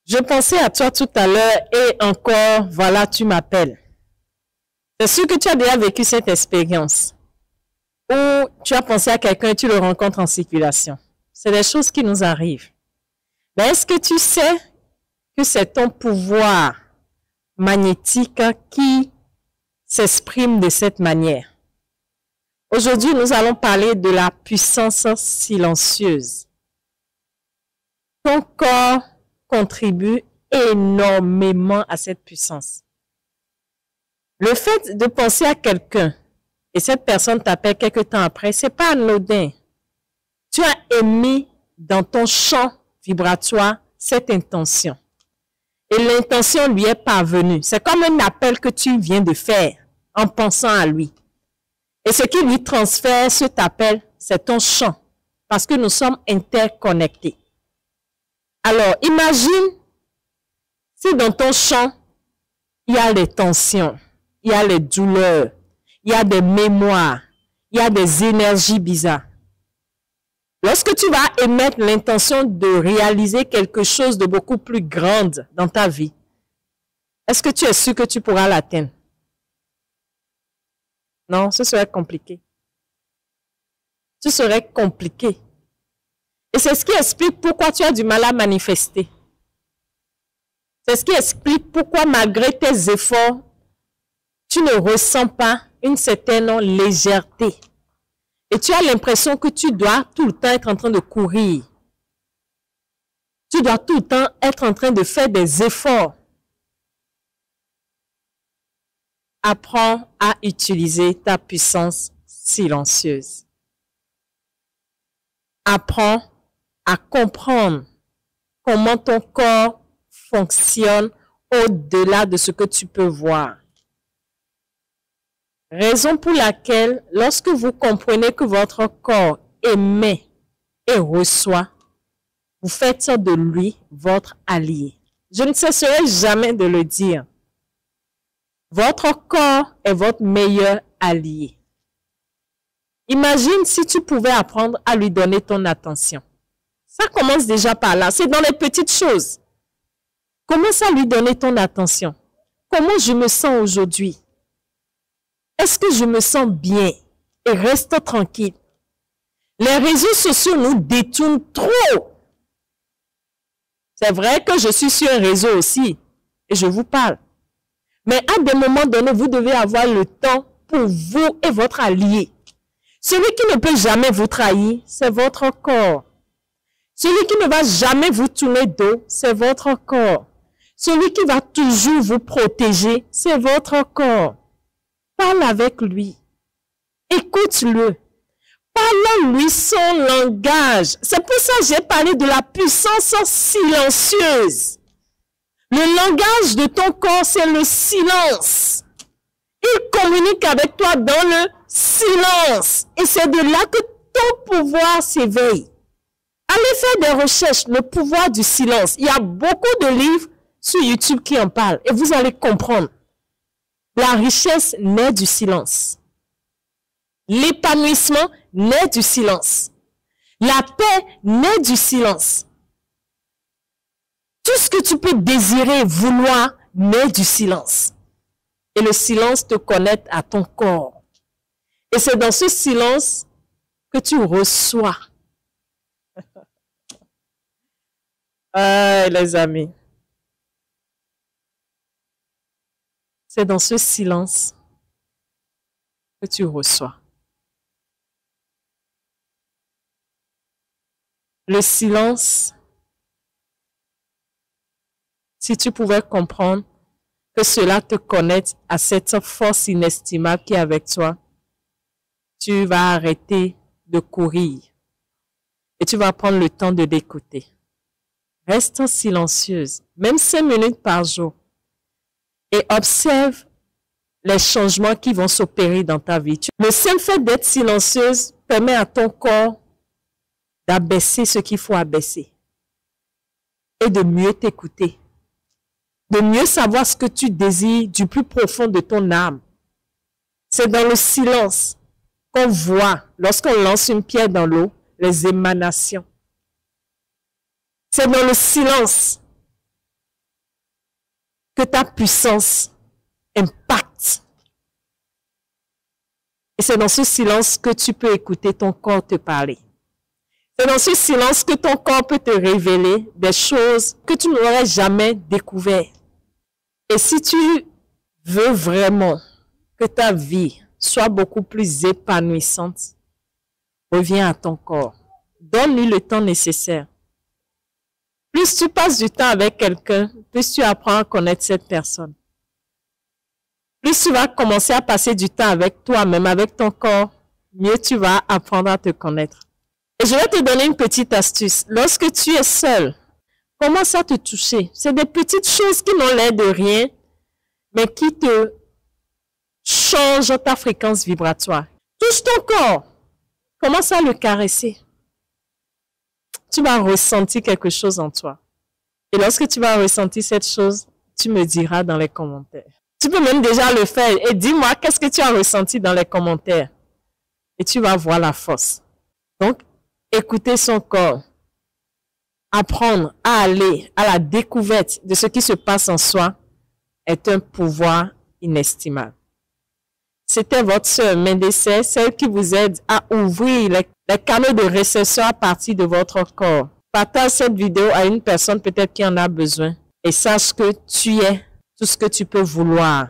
Je pensais à toi tout à l'heure et encore, voilà, tu m'appelles. C'est sûr que tu as déjà vécu cette expérience où tu as pensé à quelqu'un et tu le rencontres en circulation. C'est des choses qui nous arrivent. Mais est-ce que tu sais que c'est ton pouvoir magnétique qui s'exprime de cette manière? Aujourd'hui, nous allons parler de la puissance silencieuse. Ton corps contribue énormément à cette puissance. Le fait de penser à quelqu'un et cette personne t'appelle quelque temps après, c'est pas anodin. Tu as émis dans ton champ vibratoire cette intention. Et l'intention lui est parvenue. C'est comme un appel que tu viens de faire en pensant à lui. Et ce qui lui transfère cet appel, c'est ton champ. Parce que nous sommes interconnectés. Alors, imagine si dans ton champ, il y a les tensions, il y a les douleurs, il y a des mémoires, il y a des énergies bizarres. Lorsque tu vas émettre l'intention de réaliser quelque chose de beaucoup plus grande dans ta vie, est-ce que tu es sûr que tu pourras l'atteindre? Non, ce serait compliqué. Ce serait compliqué. Et c'est ce qui explique pourquoi tu as du mal à manifester. C'est ce qui explique pourquoi malgré tes efforts, tu ne ressens pas une certaine légèreté. Et tu as l'impression que tu dois tout le temps être en train de courir. Tu dois tout le temps être en train de faire des efforts. Apprends à utiliser ta puissance silencieuse. Apprends à comprendre comment ton corps fonctionne au-delà de ce que tu peux voir. Raison pour laquelle, lorsque vous comprenez que votre corps émet et reçoit, vous faites de lui votre allié. Je ne cesserai jamais de le dire. Votre corps est votre meilleur allié. Imagine si tu pouvais apprendre à lui donner ton attention. Ça commence déjà par là. C'est dans les petites choses. Commence à lui donner ton attention. Comment je me sens aujourd'hui? Est-ce que je me sens bien? Et reste tranquille. Les réseaux sociaux nous détournent trop. C'est vrai que je suis sur un réseau aussi. Et je vous parle. Mais à des moments donnés, vous devez avoir le temps pour vous et votre allié. Celui qui ne peut jamais vous trahir, c'est votre corps. Celui qui ne va jamais vous tourner dos, c'est votre corps. Celui qui va toujours vous protéger, c'est votre corps. Parle avec lui. Écoute-le. Parle-lui son langage. C'est pour ça que j'ai parlé de la puissance silencieuse. Le langage de ton corps, c'est le silence. Il communique avec toi dans le silence. Et c'est de là que ton pouvoir s'éveille. Allez faire des recherches, le pouvoir du silence. Il y a beaucoup de livres sur YouTube qui en parlent. Et vous allez comprendre. La richesse naît du silence. L'épanouissement naît du silence. La paix naît du silence. Tout ce que tu peux désirer, vouloir, naît du silence. Et le silence te connecte à ton corps. Et c'est dans ce silence que tu reçois. Ah, les amis. C'est dans ce silence que tu reçois. Le silence, si tu pouvais comprendre que cela te connecte à cette force inestimable qui est avec toi, tu vas arrêter de courir et tu vas prendre le temps de l'écouter. Reste silencieuse, même 5 minutes par jour. Et observe les changements qui vont s'opérer dans ta vie. Le seul fait d'être silencieuse permet à ton corps d'abaisser ce qu'il faut abaisser. Et de mieux t'écouter. De mieux savoir ce que tu désires du plus profond de ton âme. C'est dans le silence qu'on voit, lorsqu'on lance une pierre dans l'eau, les émanations. C'est dans le silence que ta puissance impacte. Et c'est dans ce silence que tu peux écouter ton corps te parler. C'est dans ce silence que ton corps peut te révéler des choses que tu n'aurais jamais découvertes. Et si tu veux vraiment que ta vie soit beaucoup plus épanouissante, reviens à ton corps. Donne-lui le temps nécessaire. Plus tu passes du temps avec quelqu'un, plus tu apprends à connaître cette personne. Plus tu vas commencer à passer du temps avec toi-même, avec ton corps, mieux tu vas apprendre à te connaître. Et je vais te donner une petite astuce. Lorsque tu es seul, commence à te toucher. C'est des petites choses qui n'ont l'air de rien, mais qui te changent ta fréquence vibratoire. Touche ton corps. Commence à le caresser. Tu vas ressentir quelque chose en toi. Et lorsque tu vas ressentir cette chose, tu me diras dans les commentaires. Tu peux même déjà le faire et dis-moi qu'est-ce que tu as ressenti dans les commentaires. Et tu vas voir la force. Donc, écouter son corps. Apprendre à aller à la découverte de ce qui se passe en soi est un pouvoir inestimable. C'était votre sœur Mendesset, celle qui vous aide à ouvrir les canaux de réception à partir de votre corps. Partage cette vidéo à une personne peut-être qui en a besoin et sache que tu es tout ce que tu peux vouloir.